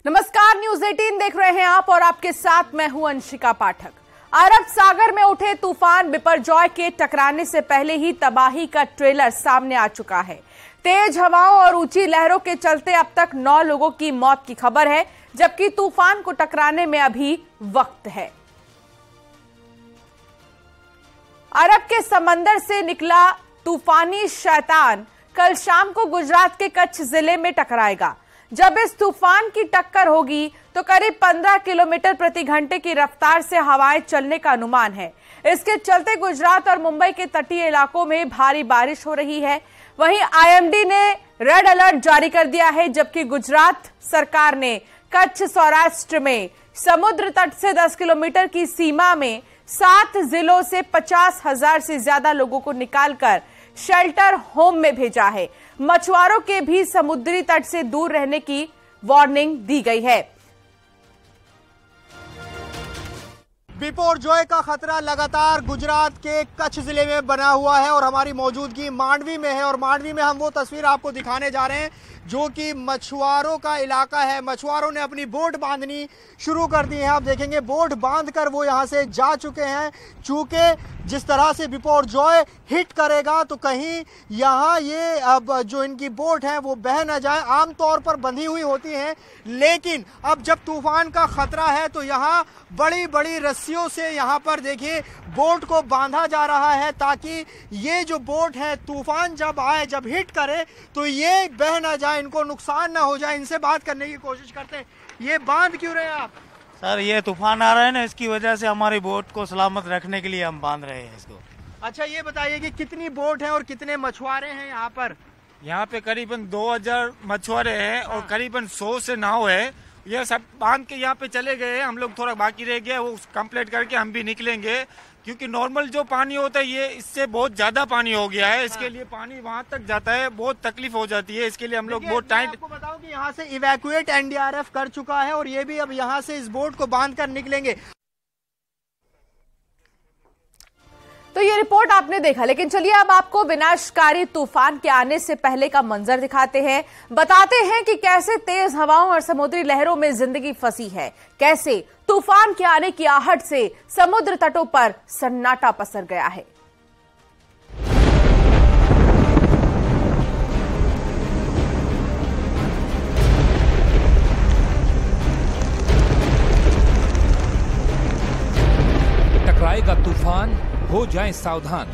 नमस्कार, न्यूज 18 देख रहे हैं आप और आपके साथ मैं हूं अंशिका पाठक। अरब सागर में उठे तूफान बिपरजॉय के टकराने से पहले ही तबाही का ट्रेलर सामने आ चुका है। तेज हवाओं और ऊंची लहरों के चलते अब तक 9 लोगों की मौत की खबर है, जबकि तूफान को टकराने में अभी वक्त है। अरब के समंदर से निकला तूफानी शैतान कल शाम को गुजरात के कच्छ जिले में टकराएगा। जब इस तूफान की टक्कर होगी तो करीब 15 किलोमीटर प्रति घंटे की रफ्तार से हवाएं चलने का अनुमान है। इसके चलते गुजरात और मुंबई के तटीय इलाकों में भारी बारिश हो रही है। वहीं आईएमडी ने रेड अलर्ट जारी कर दिया है, जबकि गुजरात सरकार ने कच्छ सौराष्ट्र में समुद्र तट से 10 किलोमीटर की सीमा में 7 जिलों से 50,000 से ज्यादा लोगों को निकालकर शेल्टर होम में भेजा है। मछुआरों के भी समुद्री तट से दूर रहने की वार्निंग दी गई है। बिपरजॉय का खतरा लगातार गुजरात के कच्छ जिले में बना हुआ है और हमारी मौजूदगी मांडवी में है और मांडवी में हम वो तस्वीर आपको दिखाने जा रहे हैं जो कि मछुआरों का इलाका है। मछुआरों ने अपनी बोट बांधनी शुरू कर दी है। आप देखेंगे बोट बांधकर वो यहाँ से जा चुके हैं। चूंकि जिस तरह से बिपरजॉय हिट करेगा तो कहीं यहाँ ये अब जो इनकी बोट है वो बह न जाए। आमतौर पर बंधी हुई होती हैं, लेकिन अब जब तूफान का खतरा है तो यहाँ बड़ी बड़ी रस्सियों से यहाँ पर देखिए बोट को बांधा जा रहा है, ताकि ये जो बोट है तूफान जब आए, जब हिट करे तो ये बह न जाए, इनको नुकसान ना हो जाए। इनसे बात करने की कोशिश करते हैं। ये बांध क्यों रहे हैं आप? सर, ये तूफान आ रहा है ना, इसकी वजह से हमारी बोट को सलामत रखने के लिए हम बांध रहे हैं इसको। अच्छा, ये बताइए कि कितनी बोट है और कितने मछुआरे हैं यहाँ पर? यहाँ पे करीबन 2000 मछुआरे हैं और करीबन 100 से नाव है। ये सब बांध के यहाँ पे चले गए हैं। हम लोग थोड़ा बाकी रह गया, वो कंप्लीट करके हम भी निकलेंगे, क्योंकि नॉर्मल जो पानी होता है ये इससे बहुत ज्यादा पानी हो गया है। इसके लिए पानी वहाँ तक जाता है, बहुत तकलीफ हो जाती है। इसके लिए हम लोग बहुत टाइट। आपको बताऊं कि यहाँ से इवैक्यूएट एनडीआरएफ कर चुका है और ये भी अब यहाँ से इस बोट को बांध कर निकलेंगे। तो ये रिपोर्ट आपने देखा, लेकिन चलिए अब आपको विनाशकारी तूफान के आने से पहले का मंजर दिखाते हैं। बताते हैं कि कैसे तेज हवाओं और समुद्री लहरों में जिंदगी फंसी है, कैसे तूफान के आने की आहट से समुद्र तटों पर सन्नाटा पसर गया है। टकराएगा तूफान, हो जाएं सावधान।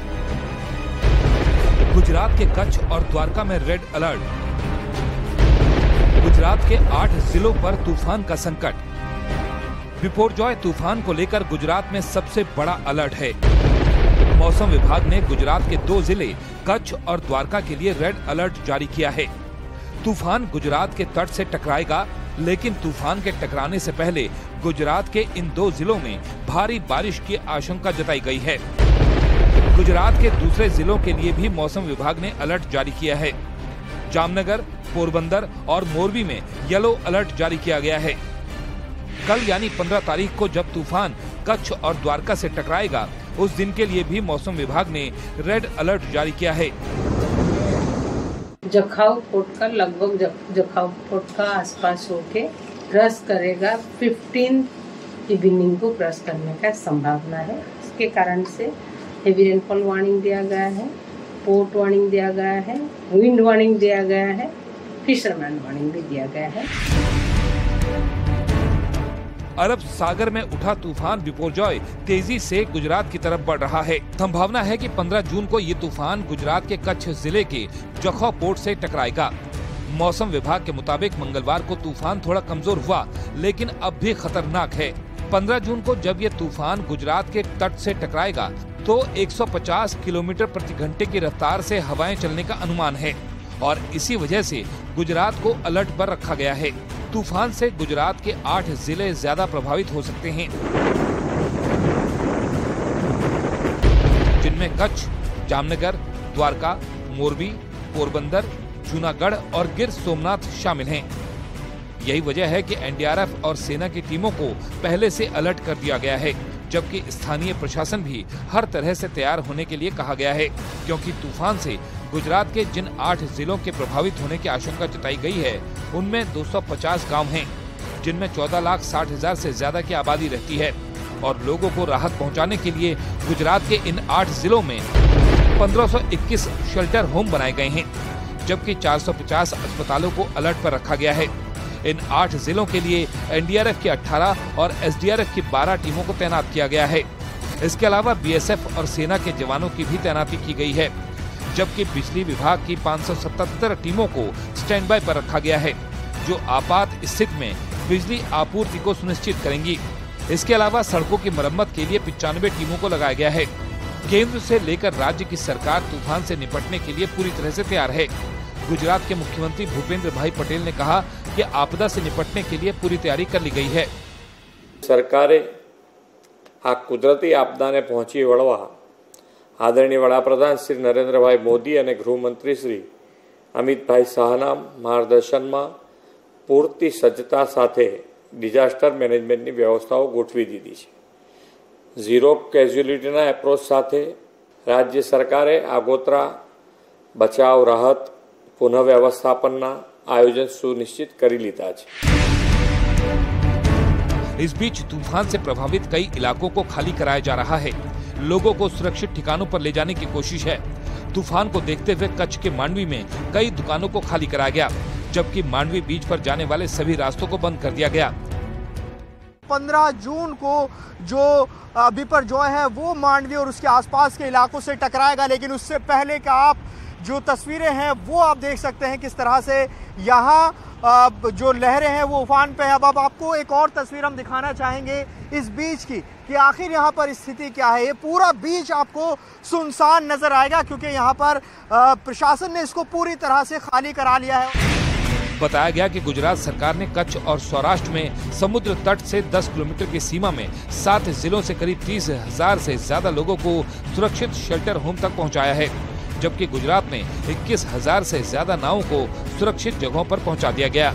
गुजरात के कच्छ और द्वारका में रेड अलर्ट। गुजरात के 8 जिलों पर तूफान का संकट। बिपरजॉय तूफान को लेकर गुजरात में सबसे बड़ा अलर्ट है। मौसम विभाग ने गुजरात के 2 जिले कच्छ और द्वारका के लिए रेड अलर्ट जारी किया है। तूफान गुजरात के तट से टकराएगा, लेकिन तूफान के टकराने से पहले गुजरात के इन 2 जिलों में भारी बारिश की आशंका जताई गई है। गुजरात के दूसरे जिलों के लिए भी मौसम विभाग ने अलर्ट जारी किया है। जामनगर, पोरबंदर और मोरबी में येलो अलर्ट जारी किया गया है। कल यानी 15 तारीख को जब तूफान कच्छ और द्वारका से टकराएगा, उस दिन के लिए भी मौसम विभाग ने रेड अलर्ट जारी किया है। जखाऊ पोर्ट का लगभग जखाऊ पोर्ट का आसपास होके क्रॉस करेगा। 15 इवनिंग को क्रॉस करने का संभावना है। इसके कारण से हेवी रेनफॉल वार्निंग दिया गया है, पोर्ट वार्निंग दिया गया है, विंड वार्निंग दिया गया है, फिशरमैन वार्निंग भी दिया गया है। अरब सागर में उठा तूफान बिपरजॉय तेजी से गुजरात की तरफ बढ़ रहा है। संभावना है कि 15 जून को ये तूफान गुजरात के कच्छ जिले के जखौ पोर्ट से टकराएगा। मौसम विभाग के मुताबिक मंगलवार को तूफान थोड़ा कमजोर हुआ, लेकिन अब भी खतरनाक है। 15 जून को जब ये तूफान गुजरात के तट से टकराएगा तो 150 किलोमीटर प्रति घंटे की रफ्तार से हवाएं चलने का अनुमान है और इसी वजह से गुजरात को अलर्ट पर रखा गया है। तूफान से गुजरात के 8 जिले ज्यादा प्रभावित हो सकते हैं, जिनमें कच्छ, जामनगर, द्वारका, मोरबी, पोरबंदर, जूनागढ़ और गिर सोमनाथ शामिल हैं। यही वजह है कि एनडीआरएफ और सेना की टीमों को पहले से अलर्ट कर दिया गया है, जबकि स्थानीय प्रशासन भी हर तरह से तैयार होने के लिए कहा गया है, क्योंकि तूफान से गुजरात के जिन 8 जिलों के प्रभावित होने की आशंका जताई गई है, उनमें 250 गांव हैं। जिनमें 14,60,000 से ज्यादा की आबादी रहती है। और लोगों को राहत पहुंचाने के लिए गुजरात के इन 8 जिलों में 1521 शेल्टर होम बनाए गए हैं, जबकि 450 अस्पतालों को अलर्ट पर रखा गया है। इन 8 जिलों के लिए एनडीआरएफ की 18 और एसडीआरएफ की 12 टीमों को तैनात किया गया है। इसके अलावा बीएसएफ और सेना के जवानों की भी तैनाती की गई है, जबकि बिजली विभाग की 577 टीमों को स्टैंड बाय पर रखा गया है, जो आपात स्थिति में बिजली आपूर्ति को सुनिश्चित करेंगी। इसके अलावा सड़कों की मरम्मत के लिए 95 टीमों को लगाया गया है। केंद्र से लेकर राज्य की सरकार तूफान से निपटने के लिए पूरी तरह से तैयार है। गुजरात के मुख्यमंत्री भूपेंद्र भाई पटेल ने कहा कि आपदा से निपटने के लिए पूरी तैयारी कर ली गई है। सरकारे आ कुदरती आपदा ने पहुंची वळवा आदरणीय वडाप्रधान श्री नरेन्द्रभाई मोदी और गृहमंत्री श्री अमितभाई शाहना मार्गदर्शन में पूरती सज्जता साथे डिजास्टर मैनेजमेंटनी व्यवस्थाओं गोठवी दीधी है। जीरो केज्युलिटीना एप्रोच साथे राज्य सरकारे आगोतरा बचाव राहत पुनः व्यवस्थापनना आयोजन सुनिश्चित करी लीधा है। इस बीच तूफान से प्रभावित कई इलाकों को खाली कराया जा रहा है। लोगों को सुरक्षित ठिकानों पर ले जाने की कोशिश है। तूफान को देखते हुए कच्छ के मांडवी में कई दुकानों को खाली कराया गया, जबकि मांडवी बीच पर जाने वाले सभी रास्तों को बंद कर दिया गया। 15 जून को जो बिपरजॉय है वो मांडवी और उसके आसपास के इलाकों से टकराएगा, लेकिन उससे पहले का आप जो तस्वीरें हैं वो आप देख सकते हैं किस तरह से यहाँ जो लहरें हैं वो उफान पे है। अब आपको एक और तस्वीर हम दिखाना चाहेंगे इस बीच की कि आखिर यहाँ पर स्थिति क्या है। ये पूरा बीच आपको सुनसान नजर आएगा क्योंकि यहाँ पर प्रशासन ने इसको पूरी तरह से खाली करा लिया है। बताया गया कि गुजरात सरकार ने कच्छ और सौराष्ट्र में समुद्र तट से 10 किलोमीटर की सीमा में 7 जिलों से करीब 30,000 से ज्यादा लोगों को सुरक्षित शेल्टर होम तक पहुंचाया है, जबकि गुजरात में 21,000 से ज्यादा नावों को सुरक्षित जगहों पर पहुंचा दिया गया।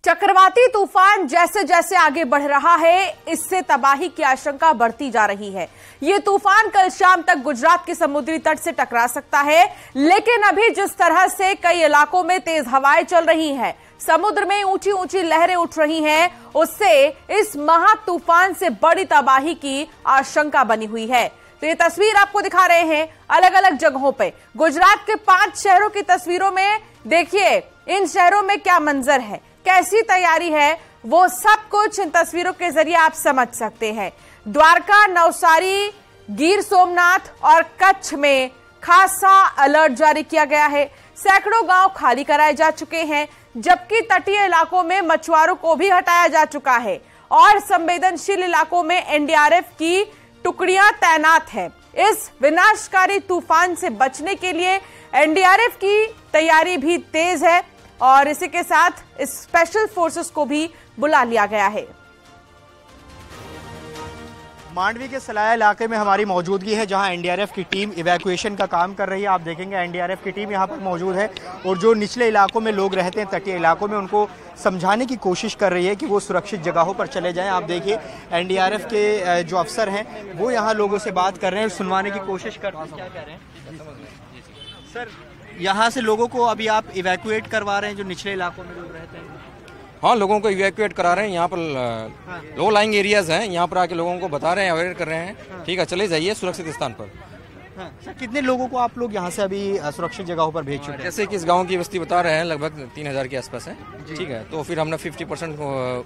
चक्रवाती तूफान जैसे जैसे आगे बढ़ रहा है, इससे तबाही की आशंका बढ़ती जा रही है। ये तूफान कल शाम तक गुजरात के समुद्री तट से टकरा सकता है, लेकिन अभी जिस तरह से कई इलाकों में तेज हवाएं चल रही हैं, समुद्र में ऊंची ऊंची लहरें उठ रही हैं, उससे इस महा तूफान से बड़ी तबाही की आशंका बनी हुई है। तो ये तस्वीर आपको दिखा रहे हैं अलग अलग जगहों पे। गुजरात के 5 शहरों की तस्वीरों में देखिए इन शहरों में क्या मंजर है, कैसी तैयारी है, वो सब कुछ इन तस्वीरों के जरिए आप समझ सकते हैं। द्वारका, नवसारी, गिर सोमनाथ और कच्छ में खासा अलर्ट जारी किया गया है। सैकड़ों गांव खाली कराए जा चुके हैं, जबकि तटीय इलाकों में मछुआरों को भी हटाया जा चुका है और संवेदनशील इलाकों में एनडीआरएफ की टुकड़ियां तैनात हैं। इस विनाशकारी तूफान से बचने के लिए एनडीआरएफ की तैयारी भी तेज है और इसी के साथ स्पेशल फोर्सेस को भी बुला लिया गया है। मांडवी के सलाया इलाके में हमारी मौजूदगी है, जहां एनडीआरएफ की टीम इवैक्यूएशन का काम कर रही है। आप देखेंगे एनडीआरएफ की टीम यहां पर मौजूद है और जो निचले इलाकों में लोग रहते हैं, तटीय इलाकों में, उनको समझाने की कोशिश कर रही है कि वो सुरक्षित जगहों पर चले जाएं। आप देखिए एनडीआरएफ के जो अफसर हैं वो यहाँ लोगों से बात कर रहे हैं और सुनवाने की कोशिश कर रहे हैं। क्या कह रहे हैं सर? यहाँ से लोगों को अभी आप इवैक्यूएट करवा रहे हैं जो निचले इलाकों में लोग रहते हैं? हाँ, लोगों को इवैक्यूएट करा रहे हैं। यहाँ पर लो लाइंग एरियाज हैं, यहाँ पर आके लोगों को बता रहे हैं, अवेयर कर रहे हैं। ठीक है, चले जाइए सुरक्षित स्थान पर। सर, कितने लोगों को आप लोग यहाँ से अभी सुरक्षित जगहों पर भेज चुके हैं? जैसे कि इस गांव की बस्ती बता रहे हैं लगभग 3,000 के आसपास है। ठीक है, तो फिर हमने 50%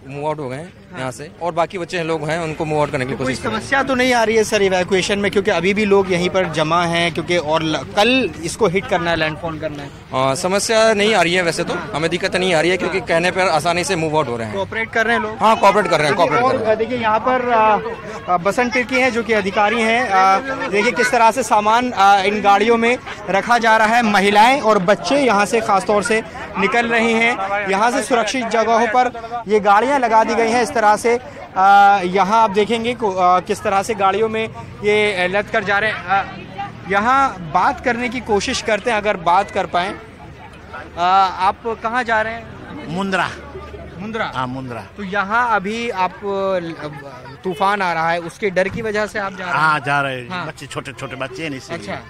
मूव आउट हो गए हैं यहाँ से, और बाकी बच्चे लोग हैं उनको मूव आउट करने की कोशिश। समस्या तो नहीं आ रही है सर इवैक्यूएशन में, क्योंकि अभी भी लोग यहीं पर जमा हैं, क्योंकि और कल इसको हिट करना है, लैंडफॉल करना है? समस्या नहीं आ रही है, वैसे तो हमें दिक्कत नहीं आ रही है क्योंकि कहने पर आसानी से मूव आउट हो रहे हैं। कोऑपरेट कर रहे हैं लोग? हाँ, कोऑपरेट कर रहे हैं। देखिए यहाँ पर बसंत टिर्की हैं जो कि अधिकारी हैं। देखिए किस तरह से सामान इन गाड़ियों में रखा जा रहा है। महिलाएं और बच्चे यहाँ से खासतौर से निकल रहे हैं। यहाँ से सुरक्षित जगहों पर ये गाड़ियाँ लगा दी गई हैं। इस तरह से यहाँ आप देखेंगे किस तरह से गाड़ियों में ये लद कर जा रहे हैं। यहाँ बात करने की कोशिश करते हैं, अगर बात कर पाए। आप कहाँ जा रहे हैं? मुंद्रा। हाँ, मुंद्रा। तो यहाँ अभी आप तूफान आ रहा है, उसके डर की वजह से आप जा रहे हैं? हाँ, जा रहे हैं। बच्चे, छोटे छोटे बच्चे हैं। अच्छा।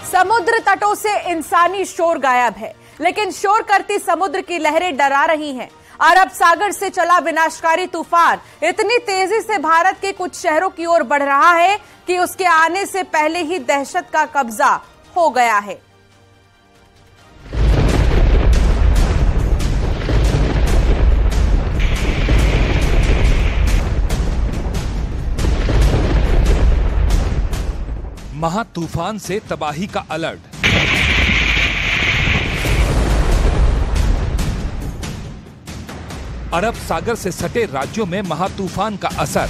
समुद्र तटों से इंसानी शोर गायब है, लेकिन शोर करती समुद्र की लहरें डरा रही हैं। अरब सागर से चला विनाशकारी तूफान इतनी तेजी से भारत के कुछ शहरों की ओर बढ़ रहा है कि उसके आने से पहले ही दहशत का कब्जा हो गया है। महा तूफान से तबाही का अलर्ट। अरब सागर से सटे राज्यों में महा तूफान का असर।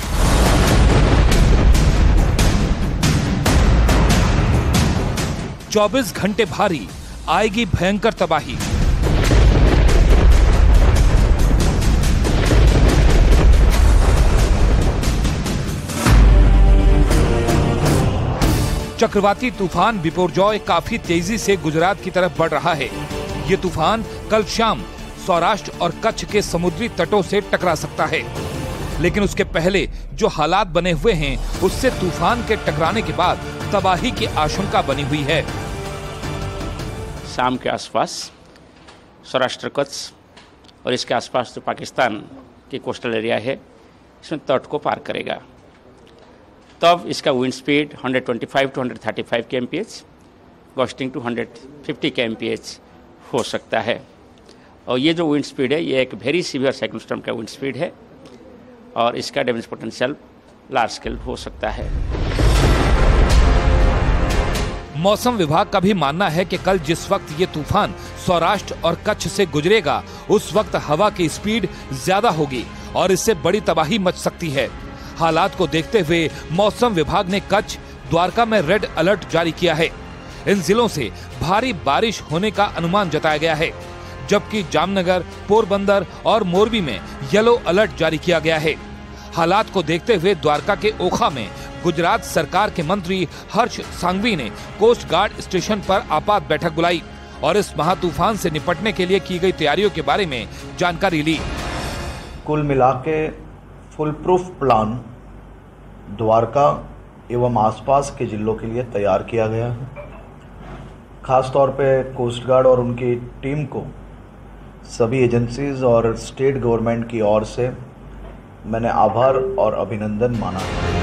चौबीस घंटे भारी, आएगी भयंकर तबाही। चक्रवाती तूफान बिपोरजॉय काफी तेजी से गुजरात की तरफ बढ़ रहा है। ये तूफान कल शाम सौराष्ट्र और कच्छ के समुद्री तटों से टकरा सकता है, लेकिन उसके पहले जो हालात बने हुए हैं उससे तूफान के टकराने के बाद तबाही की आशंका बनी हुई है। शाम के आसपास सौराष्ट्र कच्छ और इसके आसपास जो पाकिस्तान की कोस्टल एरिया है इसमें तट को पार करेगा, तब इसका wind speed 125 to 135 kmph, gusting to 150 kmph हो सकता है। और ये जो विंड स्पीड है ये एक वेरी सीवियर साइक्लोन स्टॉर्म का विंड स्पीड है और इसका डैमेज पोटेंशियल लार्ज स्केल हो सकता है। मौसम विभाग का भी मानना है कि कल जिस वक्त ये तूफान सौराष्ट्र और कच्छ से गुजरेगा उस वक्त हवा की स्पीड ज्यादा होगी और इससे बड़ी तबाही मच सकती है। हालात को देखते हुए मौसम विभाग ने कच्छ, द्वारका में रेड अलर्ट जारी किया है। इन जिलों से भारी बारिश होने का अनुमान जताया गया है, जबकि जामनगर, पोरबंदर और मोरबी में येलो अलर्ट जारी किया गया है। हालात को देखते हुए द्वारका के ओखा में गुजरात सरकार के मंत्री हर्ष सांघवी ने कोस्ट गार्ड स्टेशन पर आपात बैठक बुलाई और इस महातूफान से निपटने के लिए की गई तैयारियों के बारे में जानकारी ली। कुल मिला के फुल प्रूफ प्लान द्वारका एवं आसपास के जिलों के लिए तैयार किया गया है। खास तौर पे कोस्ट गार्ड और उनकी टीम को सभी एजेंसीज और स्टेट गवर्नमेंट की ओर से मैंने आभार और अभिनंदन माना है।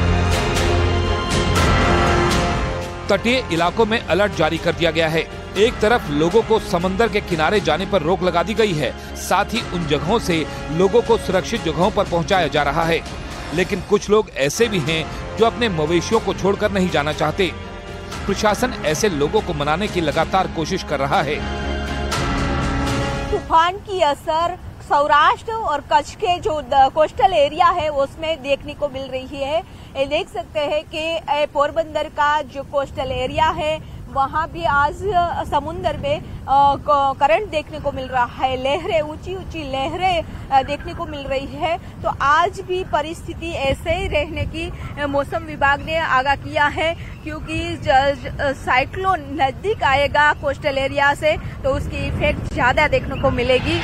तटीय इलाकों में अलर्ट जारी कर दिया गया है। एक तरफ लोगों को समंदर के किनारे जाने पर रोक लगा दी गई है, साथ ही उन जगहों से लोगों को सुरक्षित जगहों पर पहुंचाया जा रहा है, लेकिन कुछ लोग ऐसे भी हैं जो अपने मवेशियों को छोड़कर नहीं जाना चाहते। प्रशासन ऐसे लोगों को मनाने की लगातार कोशिश कर रहा है। तूफान की असर सौराष्ट्र और कच्छ के जो कोस्टल एरिया है उसमें देखने को मिल रही है। ये देख सकते हैं कि पोरबंदर का जो कोस्टल एरिया है वहाँ भी आज समुद्र में करंट देखने को मिल रहा है, लहरें, ऊंची ऊंची लहरें देखने को मिल रही है। तो आज भी परिस्थिति ऐसे ही रहने की मौसम विभाग ने आगाह किया है, क्योंकि साइक्लोन नजदीक आएगा कोस्टल एरिया से तो उसकी इफेक्ट ज्यादा देखने को मिलेगी।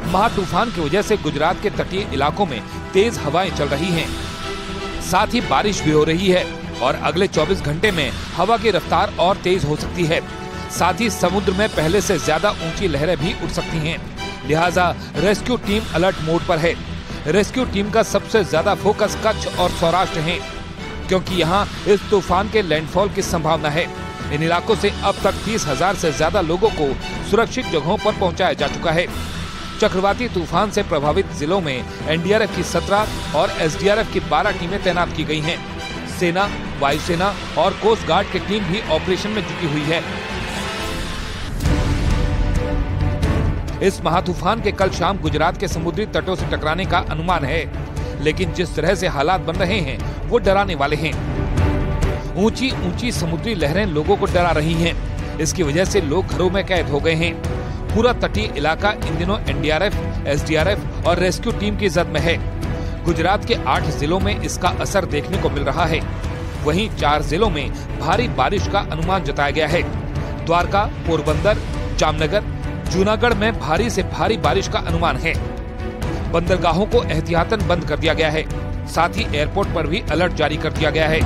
महा तूफान की वजह से गुजरात के तटीय इलाकों में तेज हवाएं चल रही हैं, साथ ही बारिश भी हो रही है और अगले 24 घंटे में हवा की रफ्तार और तेज हो सकती है। साथ ही समुद्र में पहले से ज्यादा ऊंची लहरें भी उठ सकती हैं। लिहाजा रेस्क्यू टीम अलर्ट मोड पर है। रेस्क्यू टीम का सबसे ज्यादा फोकस कच्छ और सौराष्ट्र है, क्योंकि यहाँ इस तूफान के लैंडफॉल की संभावना है। इन इलाकों से अब तक 30,000 से ज्यादा लोगों को सुरक्षित जगहों पर पहुँचाया जा चुका है। चक्रवाती तूफान से प्रभावित जिलों में एनडीआरएफ की 17 और एसडीआरएफ की 12 टीमें तैनात की गई हैं। सेना, वायुसेना और कोस्ट गार्ड की टीम भी ऑपरेशन में जुटी हुई है। इस महातूफान के कल शाम गुजरात के समुद्री तटों से टकराने का अनुमान है, लेकिन जिस तरह से हालात बन रहे हैं वो डराने वाले हैं। ऊंची ऊंची समुद्री लहरें लोगों को डरा रही हैं। इसकी वजह से लोग घरों में कैद हो गए हैं। पूरा तटीय इलाका इन दिनों एनडीआरएफ, एसडीआरएफ और रेस्क्यू टीम की जद में है। गुजरात के 8 जिलों में इसका असर देखने को मिल रहा है। वहीं 4 जिलों में भारी बारिश का अनुमान जताया गया है। द्वारका, पोरबंदर, जामनगर, जूनागढ़ में भारी से भारी बारिश का अनुमान है। बंदरगाहों को एहतियातन बंद कर दिया गया है। साथ ही एयरपोर्ट पर भी अलर्ट जारी कर दिया गया है।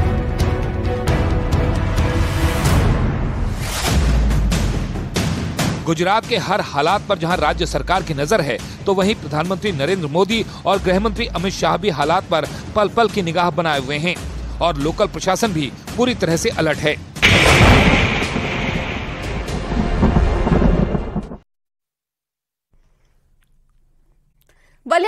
गुजरात के हर हालात पर जहां राज्य सरकार की नजर है, तो वहीं प्रधानमंत्री नरेंद्र मोदी और गृह मंत्री अमित शाह भी हालात पर पल पल की निगाह बनाए हुए हैं और लोकल प्रशासन भी पूरी तरह से अलर्ट है।